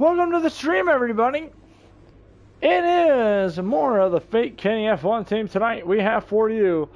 Welcome to the stream, everybody. It is more of the fake Kenny F1 team. Tonight we have for you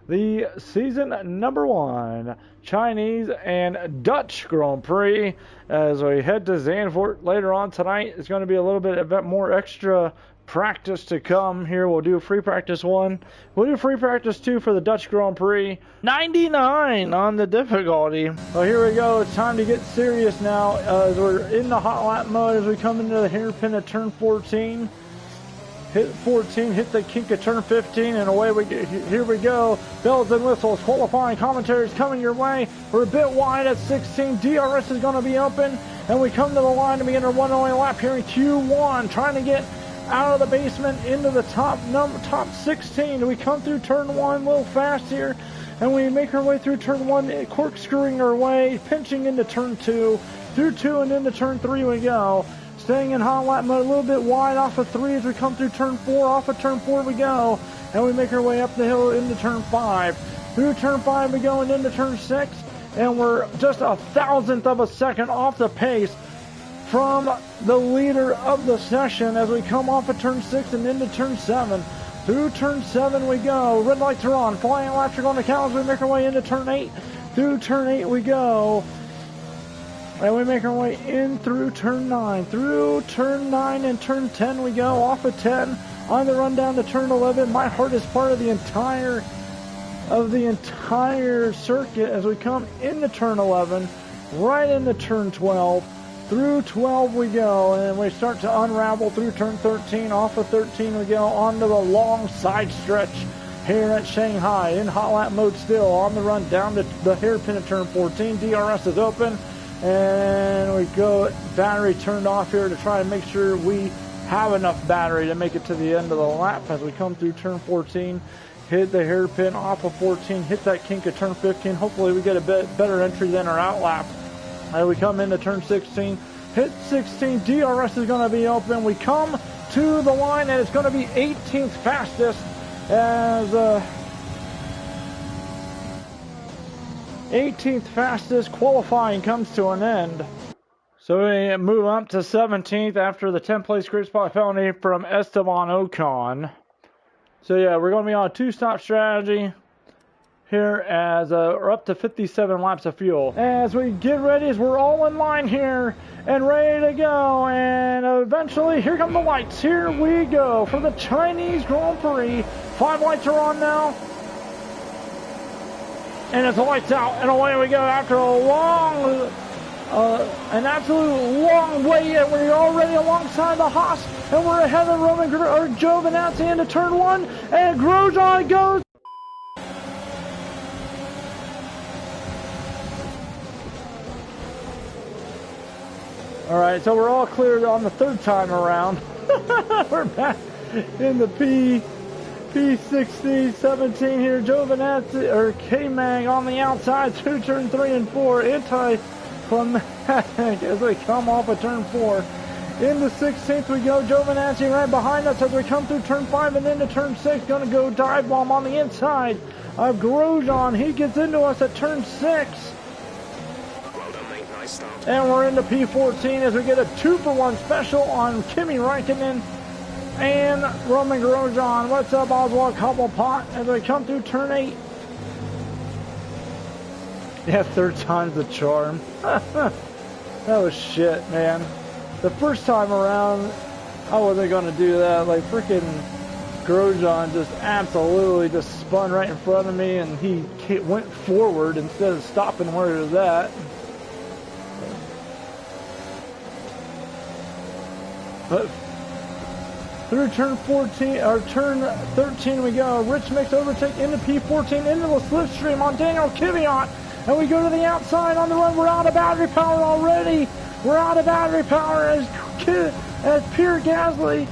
the season #1 Chinese and Dutch Grand Prix. As we head to Zandvoort later on tonight, it's going to be a little bit more extra practice to come. Here we'll do free practice 1. We'll do free practice 2 for the Dutch Grand Prix. 99 on the difficulty. Well, here we go. It's time to get serious now as we're in the hot lap mode as we come into the hairpin at turn 14. Hit 14, hit the kink at turn 15, and away we get. Here we go. Bells and whistles, qualifying commentaries coming your way. We're a bit wide at 16. DRS is going to be open, and we come to the line to begin our one-only lap here in Q1, trying to get out of the basement into the top 16. We come through turn 1 a little fast here, and we make our way through turn 1, corkscrewing our way, pinching into turn 2, through 2 and into turn 3 we go. Staying in hot lap mode, a little bit wide off of 3 as we come through turn 4. Off of turn 4 we go, and we make our way up the hill into turn 5. Through turn 5 we go and into turn 6, and we're just a thousandth of a second off the pace from the leader of the session as we come off of turn 6 and into turn 7. Through turn 7 we go. Red lights are on. Flying laps are going to count as we make our way into turn 8. Through turn 8 we go. And we make our way in through turn 9. Through turn 9 and turn 10 we go. Off of 10 on the run down to turn 11. My hardest part of the entire circuit as we come into turn 11, right into turn 12. Through 12 we go, and we start to unravel through turn 13. Off of 13 we go onto the long side stretch here at Shanghai in hot lap mode still. On the run down to the hairpin at turn 14. DRS is open, and we go battery turned off here to try and make sure we have enough battery to make it to the end of the lap as we come through turn 14. Hit the hairpin off of 14, hit that kink at turn 15. Hopefully we get a bit better entry than our out lap. As we come into turn 16, hit 16, DRS is going to be open. We come to the line, and it's going to be 18th fastest as 18th fastest qualifying comes to an end. So we move up to 17th after the 10th place grid spot penalty from Esteban Ocon. So yeah, we're going to be on a 2-stop strategy here as we're up to 57 laps of fuel. As we get ready, as we're all in line here and ready to go, and eventually here come the lights. Here we go for the Chinese Grand Prix. 5 lights are on now, and it's the lights out, and away we go after a long, an absolute long wait, and we're already alongside the Haas, and we're ahead of Giovinazzi into turn 1, and Grosjean goes. Alright, so we're all cleared on the 3rd time around. We're back in the P60, 17 here. Giovinazzi, or K-Mag on the outside through turn 3 and 4. Anti-climatic as we come off of turn 4. Into 16th we go. Giovinazzi right behind us as we come through turn 5 and into turn 6. Gonna go dive bomb on the inside of Grosjean. He gets into us at turn 6. And we're into P14 as we get a 2-for-1 special on Kimi Räikkönen and Roman Grosjean. What's up, Oswald Cobblepot, as we come through turn 8. Yeah, 3rd time's the charm. That was shit, man. The first time around, I wasn't going to do that. Like, freaking Grosjean just absolutely just spun right in front of me, and he went forward instead of stopping where he was at. But through turn 14 or turn 13 we go. Rich mix overtake into P14 into the slipstream on Daniel Kvyat, and we go to the outside on the run. We're out of battery power already. We're out of battery power as Pierre Gasly.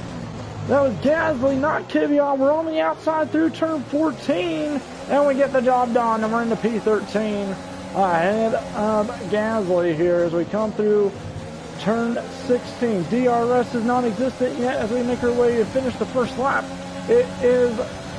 That was Gasly, not Kvyat. We're on the outside through turn 14, and we get the job done. And we're into P13 ahead of Gasly here as we come through turn 16. DRS is non-existent yet as we make our way to finish the first lap. It is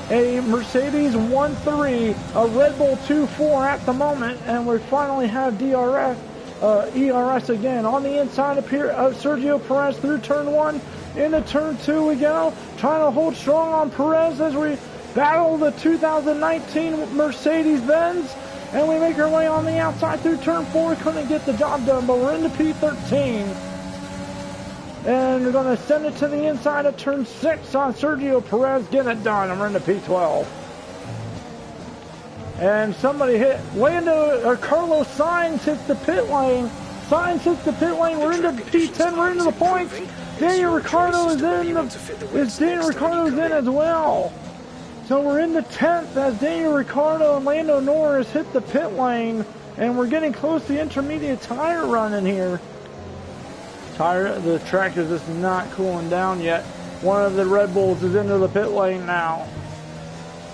a Mercedes 1.3, a Red Bull 2.4 at the moment, and we finally have DRS ERS again on the inside of Sergio Perez through turn 1. Into turn 2 we go. Trying to hold strong on Perez as we battle the 2019 Mercedes-Benz. And we make our way on the outside through turn 4. Couldn't get the job done, but we're into P13. And we're going to send it to the inside of turn 6 on Sergio Perez. Get it done. And we're into P12. And somebody hit Carlos Sainz hits the pit lane. Sainz hits the pit lane. We're into P10. We're into the points. Daniel Ricciardo is in as well. So we're in the 10th as Daniel Ricciardo and Lando Norris hit the pit lane, and we're getting close to the intermediate tire run in here. The track is just not cooling down yet. One of the Red Bulls is into the pit lane now.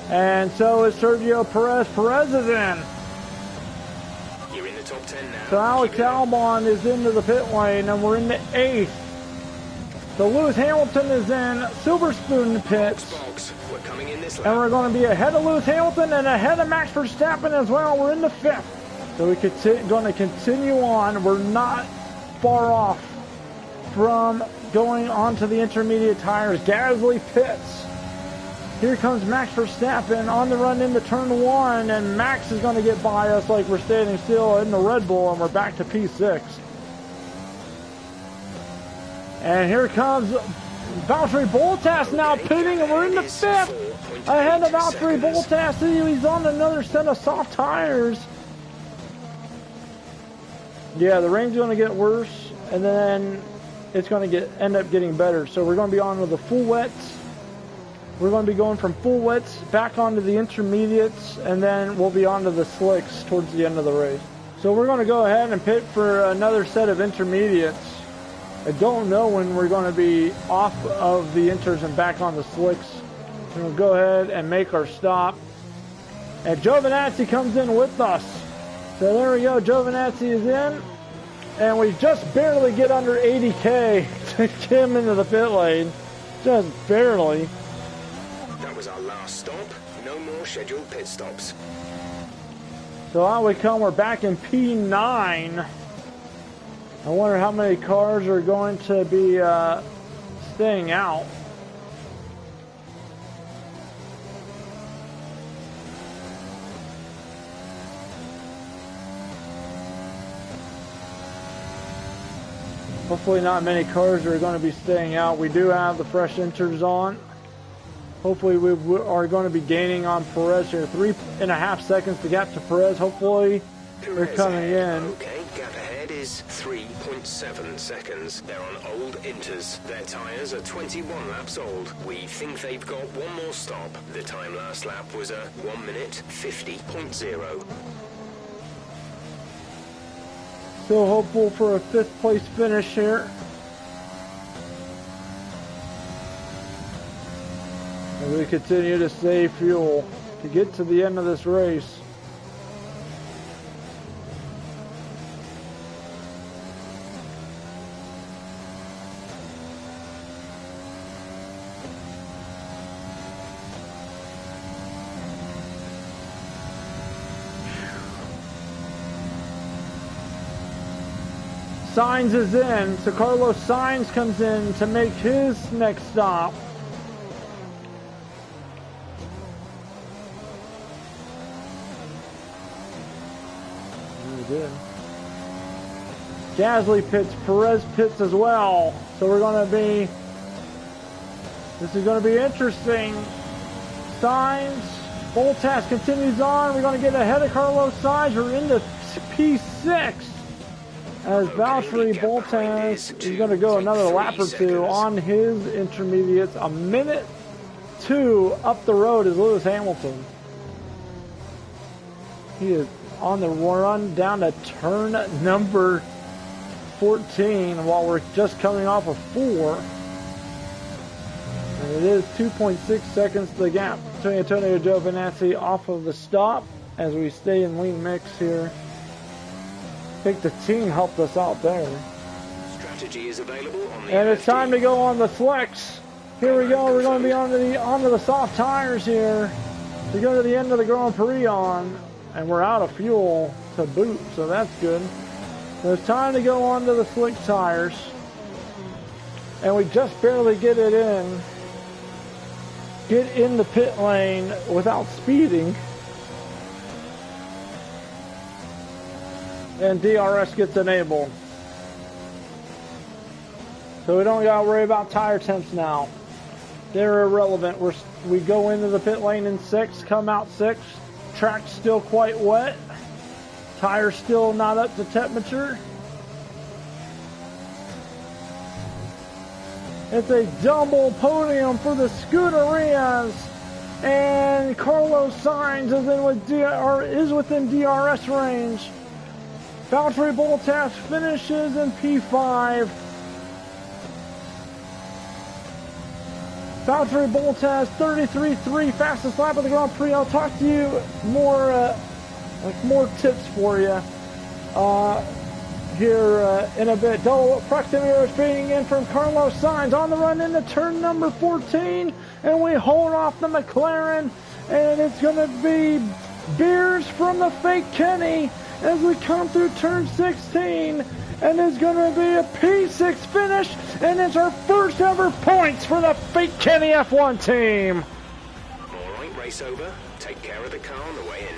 And so is Sergio Perez. Perez is in. You're in the top 10 now. So Alex Albon is into the pit lane, and we're in the 8th. So Lewis Hamilton is in. Silver Spoon pits. We're coming in this lap. And we're going to be ahead of Lewis Hamilton and ahead of Max Verstappen as well. We're in the 5th. So we're going to continue on. We're not far off from going on to the intermediate tires. Gasly pits. Here comes Max Verstappen on the run into turn 1, and Max is going to get by us like we're standing still in the Red Bull, and we're back to P6. And here comes Valtteri Bottas now pitting, and we're in the 5th. Ahead of Valtteri Bottas. He's on another set of soft tires. Yeah, the rain's going to get worse, and then it's going to end up getting better. So we're going to be on with the full wets. We're going to be going from full wets back onto the intermediates, and then we'll be onto the slicks towards the end of the race. So we're going to go ahead and pit for another set of intermediates. I don't know when we're going to be off of the inters and back on the slicks. We'll go ahead and make our stop. And Giovinazzi comes in with us. So there we go. Giovinazzi is in. And we just barely get under 80K to get him into the pit lane. Just barely. That was our last stop. No more scheduled pit stops. So out we come. We're back in P9. I wonder how many cars are going to be staying out. Hopefully not many cars are going to be staying out. We do have the fresh inters on. Hopefully we are going to be gaining on Perez here. 3.5 seconds to gap to Perez. Hopefully they're coming in. Okay, gap ahead is 3.7 seconds. They're on old inters. Their tyres are 21 laps old. We think they've got one more stop. The time last lap was a 1 minute 50.0. Still hopeful for a 5th place finish here. As we continue to save fuel to get to the end of this race. Sainz is in, so Carlos Sainz comes in to make his next stop. Really good. Gasly pits, Perez pits as well. So we're going to be, this is going to be interesting. Sainz, Bottas continues on. We're going to get ahead of Carlos Sainz. We're into P6. As Valtteri Bottas is going to go another lap or two on his intermediates. A minute 2 up the road is Lewis Hamilton. He is on the run down to turn number 14 while we're just coming off of 4. And it is 2.6 seconds to the gap between Antonio Giovinazzi off of the stop as we stay in lean mix here. I think the team helped us out there. Strategy is available on the and it's time to go on the flex. Here we go. We're going to be onto the soft tires here to go to the end of the Grand Prix on, and we're out of fuel to boot, so that's good. So it's time to go on to the slick tires. And we just barely get it in. Get in the pit lane without speeding. And DRS gets enabled. So we don't got to worry about tire temps now. They're irrelevant. We go into the pit lane in 6, come out 6. Track's still quite wet. Tires still not up to temperature. It's a double podium for the Scuderias. And Carlos Sainz is within DRS range. Valtteri Bottas finishes in P5. Valtteri Bottas, 33.3, fastest lap of the Grand Prix. I'll talk to you more tips for you here in a bit. Double proximity is being in from Carlos Sainz on the run into turn number 14, and we hold off the McLaren, and it's going to be beers from the fake Kenny as we come through turn 16. And it's going to be a P6 finish, and it's our first ever points for the fake Kenny F1 team. All right, race over. Take care of the car on the way in.